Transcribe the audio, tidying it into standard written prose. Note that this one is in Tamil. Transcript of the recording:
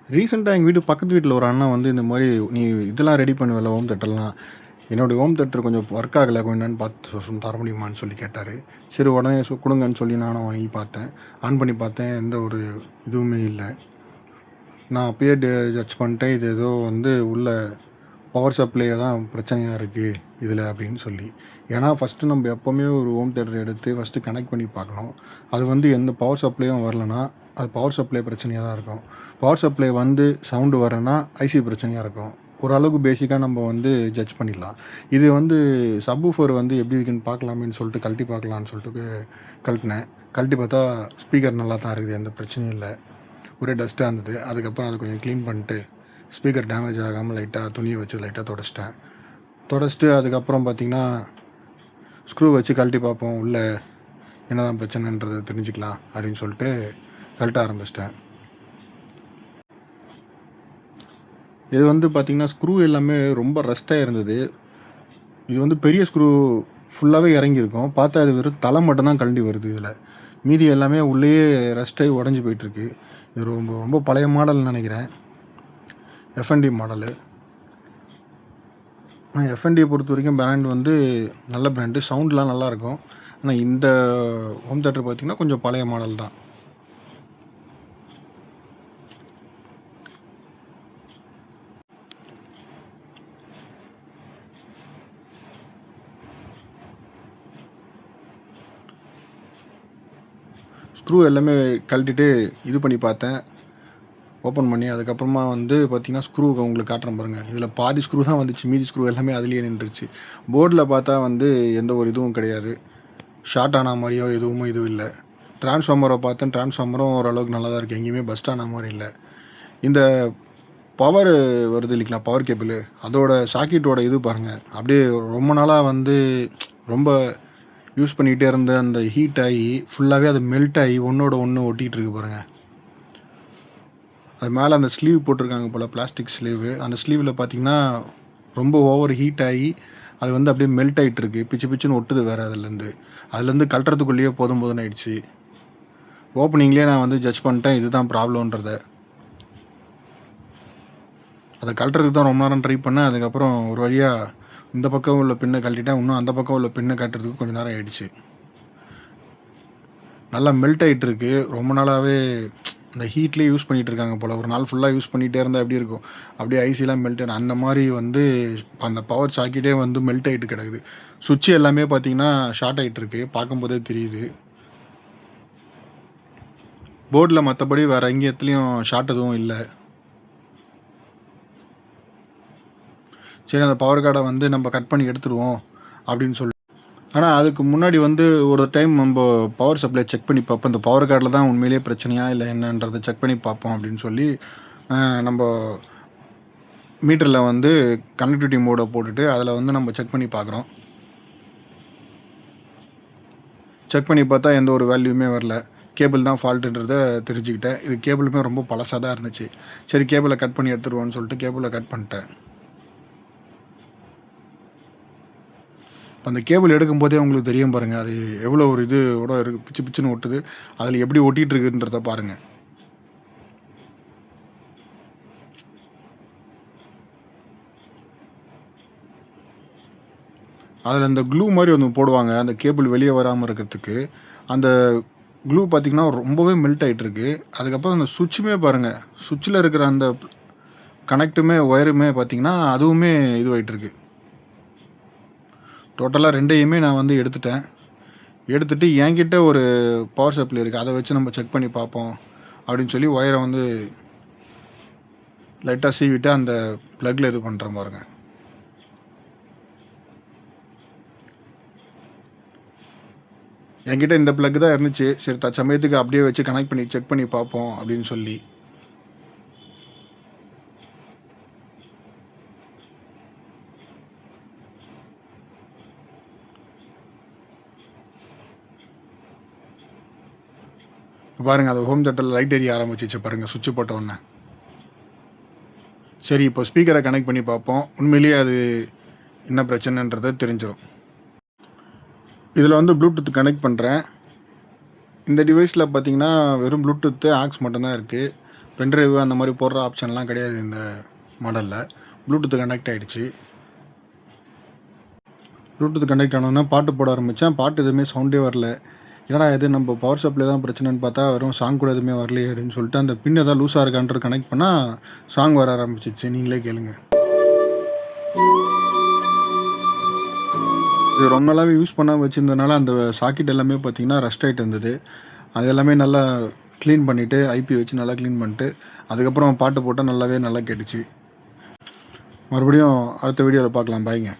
ரீசெண்டாக எங்கள் வீட்டு பக்கத்து வீட்டில் ஒரு அண்ணன் வந்து இந்த மாதிரி நீ இதெல்லாம் ரெடி பண்ணுவல ஹோம் தேட்டர்லாம் என்னுடைய ஹோம் தேட்டர் கொஞ்சம் ஒர்க் ஆகலை கொஞ்சம் என்னன்னு பார்த்து தர முடியுமான்னு சொல்லி கேட்டார். சரி உடனே கொடுங்கன்னு சொல்லி நானும் வாங்கி பார்த்தேன். ஆன் பண்ணி பார்த்தேன், எந்த ஒரு இதுவுமே இல்லை. நான் அப்பயே ஜட்ஜ் பண்ணிட்டேன், இது ஏதோ வந்து உள்ள பவர் சப்ளை தான் பிரச்சனையாக இருக்குது இதில் அப்படின்னு சொல்லி. ஏன்னா ஃபஸ்ட்டு நம்ம எப்போவுமே ஒரு ஹோம் தேட்டர் எடுத்து ஃபஸ்ட்டு கனெக்ட் பண்ணி பார்க்கணும். அது வந்து எந்த பவர் சப்ளையும் வரலன்னா அது பவர் சப்ளை பிரச்சனையாக தான் இருக்கும். பவர் சப்ளை வந்து சவுண்டு வரலன்னா ஐசி பிரச்சனையாக இருக்கும். ஓரளவுக்கு பேசிக்காக நம்ம வந்து ஜட்ஜ் பண்ணிடலாம். இது வந்து சப்வூஃபர் வந்து எப்படி இருக்குன்னு பார்க்கலாமேன்னு சொல்லிட்டு கழட்டி பார்க்கலான்னு சொல்லிட்டு கழட்டினேன். கழட்டி பார்த்தா ஸ்பீக்கர் நல்லா தான் இருக்குது, எந்த பிரச்சனையும் இல்லை. ஒரே டஸ்ட்டாக இருந்தது. அதுக்கப்புறம் அதை கொஞ்சம் க்ளீன் பண்ணிட்டு ஸ்பீக்கர் டேமேஜ் ஆகாமல் லைட்டாக துணியை வச்சு லைட்டாக தொடச்சிட்டு அதுக்கப்புறம் பார்த்திங்கன்னா ஸ்க்ரூ வச்சு கழட்டி பார்ப்போம், உள்ளே என்ன தான் பிரச்சனைன்றதை தெரிஞ்சுக்கலாம் அப்படின்னு சொல்லிட்டு கழட்ட ஆரம்பிச்சிட்டேன். இது வந்து பார்த்திங்கன்னா ஸ்க்ரூ எல்லாமே ரொம்ப ரஸ்ட்டாக இருந்தது. இது வந்து பெரிய ஸ்க்ரூ ஃபுல்லாகவே இறங்கியிருக்கும். பார்த்தா அது வெறும் தலை மட்டும்தான் கழண்டி வருது. இதில் மீதி எல்லாமே உள்ளேயே ரஸ்ட்டாகி உடஞ்சி போயிட்டுருக்கு. இது ரொம்ப ரொம்ப பழைய மாடல்னு நினைக்கிறேன், எஃப்என்டி மாடலு. ஆனால் எஃப்என்டியை பொறுத்த வரைக்கும் பிராண்ட் வந்து நல்ல பிராண்டு, சவுண்ட்லாம் நல்லாயிருக்கும். ஆனால் இந்த ஹோம் தேட்டர் பார்த்திங்கன்னா கொஞ்சம் பழைய மாடல் தான். ஸ்க்ரூ எல்லாமே கழட்டிட்டு இது பண்ணி பார்த்தேன், ஓப்பன் பண்ணி. அதுக்கப்புறமா வந்து பார்த்திங்கன்னா ஸ்க்ரூ உங்களுக்கு காட்டுறேன் பாருங்கள். இதில் பாதி ஸ்க்ரூ தான் வந்துச்சு, மீதி ஸ்க்ரூ எல்லாமே அதுலேயே நின்றுச்சு. போர்டில் பார்த்தா வந்து எந்த ஒரு இதுவும் கிடையாது, ஷார்ட் ஆன மாதிரியோ எதுவும் இல்லை. ட்ரான்ஸ்ஃபார்மரை பார்த்தேன், ட்ரான்ஸ்ஃபார்மரும் ஓரளவுக்கு நல்லா தான் இருக்குது, எங்கேயுமே பஸ்ட் ஆன மாதிரி இல்லை. இந்த பவர் வருது இல்லைங்களா, பவர் கேபிள், அதோட சாக்கெட்டோட இது பாருங்கள், அப்படியே ரொம்ப நாளாக வந்து ரொம்ப யூஸ் பண்ணிகிட்டே இருந்த அந்த ஹீட் ஆகி ஃபுல்லாகவே அது மெல்ட் ஆகி ஒன்றோட ஒன்று ஒட்டிகிட்டு இருக்கு பாருங்கள். அது மேலே அந்த ஸ்லீவ் போட்டிருக்காங்க போல், பிளாஸ்டிக் ஸ்லீவு. அந்த ஸ்லீவில் பார்த்திங்கன்னா ரொம்ப ஓவர் ஹீட் ஆகி அது வந்து அப்படியே மெல்ட் ஆகிட்டுருக்கு, பிச்சு பிச்சுன்னு ஒட்டுது வேறு. அதுலேருந்து கழட்டுறதுக்குள்ளேயே போதும்னு ஆயிடுச்சு. ஓப்பனிங்லேயே நான் வந்து ஜட்ஜ் பண்ணிட்டேன் இதுதான் ப்ராப்ளம்ன்றதை. அதை கழட்டுறதுக்கு தான் ரொம்ப நேரம் ட்ரை பண்ணேன். அதுக்கப்புறம் ஒரு வழியாக இந்த பக்கம் உள்ள பின்னை கழட்டிட்டேன். இன்னும் அந்த பக்கம் உள்ள பின்னை கட்டுறதுக்கு கொஞ்சம் நேரம் ஆகிடுச்சு. நல்லா மெல்ட் ஆகிட்டுருக்கு. ரொம்ப நாளாகவே இந்த ஹீட்லேயே யூஸ் பண்ணிகிட்டு இருக்காங்க போல். ஒரு நாள் ஃபுல்லாக யூஸ் பண்ணிகிட்டே இருந்தால் எப்படி இருக்கும், அப்படியே ஐசிலாம் மெல்ட் ஆகிடும். அந்த மாதிரி வந்து அந்த பவர் சாக்கெட்டே வந்து மெல்ட் ஆகிட்டு கிடக்குது. சுவிட்சு எல்லாமே பார்த்திங்கன்னா ஷார்ட் ஆகிட்டுருக்கு, பார்க்கும்போதே தெரியுது. போர்டில் மற்றபடி வேறு எங்கேயத்துலேயும் ஷார்ட் எதுவும் இல்லை. சரி, அந்த பவர் கார்டை வந்து நம்ம கட் பண்ணி எடுத்துருவோம் அப்படின்னு சொல்லி. ஆனால் அதுக்கு முன்னாடி வந்து ஒரு டைம் நம்ம பவர் சப்ளை செக் பண்ணி பார்ப்போம், இந்த பவர் கார்டில் தான் உண்மையிலேயே பிரச்சனையா இல்லை என்னன்றதை செக் பண்ணி பார்ப்போம் அப்படின்னு சொல்லி நம்ம மீட்டரில் வந்து கனெக்டிவிட்டி மோடை போட்டுட்டு அதில் வந்து நம்ம செக் பண்ணி பார்க்குறோம். செக் பண்ணி பார்த்தா எந்த ஒரு வேல்யூமே வரல, கேபிள் தான் ஃபால்ட்டுன்றதை தெரிஞ்சுக்கிட்டேன். இது கேபிளுமே ரொம்ப பழசாக தான் இருந்துச்சு. சரி, கேபிளை கட் பண்ணி எடுத்துருவோன்னு சொல்லிட்டு கேபிளை கட் பண்ணிட்டேன். அந்த கேபிள் எடுக்கும்போதே உங்களுக்கு தெரியும் பாருங்கள், அது எவ்வளோ ஒரு இதோட இருக்குது, பிச்சு பிச்சுன்னு ஒட்டுது. அதில் எப்படி ஒட்டிகிட்டு இருக்குன்றத பாருங்கள். அதில் அந்த க்ளூ மாதிரி ஒன்று போடுவாங்க, அந்த கேபிள் வெளியே வராமல் இருக்கிறதுக்கு. அந்த க்ளூ பார்த்திங்கன்னா ரொம்பவே மெல்ட் ஆகிட்டுருக்கு. அதுக்கப்புறம் அந்த சுவிட்சுமே பாருங்கள், சுவிட்சில் இருக்கிற அந்த கனெக்ட்டுமே ஒயருமே பார்த்திங்கன்னா அதுவுமே இதுவாகிட்டுருக்கு. டோட்டலாக ரெண்டையுமே நான் வந்து எடுத்துகிட்டு என்கிட்ட ஒரு பவர் சப்ளை இருக்குது, அதை வச்சு நம்ம செக் பண்ணி பார்ப்போம் அப்படின்னு சொல்லி ஒயரை வந்து லைட்டாக சீவிட்டு அந்த ப்ளக்கில் இது பண்ணுறேன் பாருங்கள். என்கிட்ட இந்த ப்ளக் தான் இருந்துச்சு. சரி, தற்சமயத்துக்கு அப்படியே வச்சு கனெக்ட் பண்ணி செக் பண்ணி பார்ப்போம் அப்படின்னு சொல்லி. பாருங்கள், அது ஹோம் தேட்டரில் லைட் எரிய ஆரம்பிச்சிச்சு பாருங்கள், சுவிட்சு போட்ட உடனே. சரி, இப்போ ஸ்பீக்கரை கனெக்ட் பண்ணி பார்ப்போம், உண்மையிலேயே அது என்ன பிரச்சனைன்றதை தெரிஞ்சிடும். இதில் வந்து ப்ளூடூத் கனெக்ட் பண்ணுறேன். இந்த டிவைஸில் பார்த்திங்கன்னா வெறும் ப்ளூடூத்து ஆக்ஸ் மட்டும்தான் இருக்குது. பென்ட்ரைவ் அந்த மாதிரி போடுற ஆப்ஷன்லாம் கிடையாது இந்த மாடலில். ப்ளூடூத் கனெக்ட் ஆகிடுச்சு. ப்ளூடூத் கனெக்ட் ஆனோன்னா பாட்டு போட ஆரம்பித்தேன். பாட்டு எதுவுமே சவுண்டே வரல. என்னடா இது நம்ம பவர் சப்ளை தான் பிரச்சனைன்னு பார்த்தா வெறும் சாங் கூட எதுவுமே வரலையே அப்படின்னு சொல்லிட்டு அந்த பின் எதாவது லூஸாக இருக்கான்றது கனெக்ட் பண்ணால் சாங் வர ஆரம்பிச்சிச்சு. நீங்களே கேளுங்க. இது ரொம்ப நாளாகவே யூஸ் பண்ணாமல் வச்சுருந்ததுனால அந்த சாக்கெட் எல்லாமே பார்த்திங்கன்னா ரஸ்ட் ஆகிட்டு இருந்தது. அது எல்லாமே நல்லா க்ளீன் பண்ணிவிட்டு ஐபி வச்சு நல்லா க்ளீன் பண்ணிட்டு அதுக்கப்புறம் பாட்டு போட்டால் நல்லா கேட்டுச்சு. மறுபடியும் அடுத்த வீடியோவில் பார்க்கலாம். பாய்ங்க.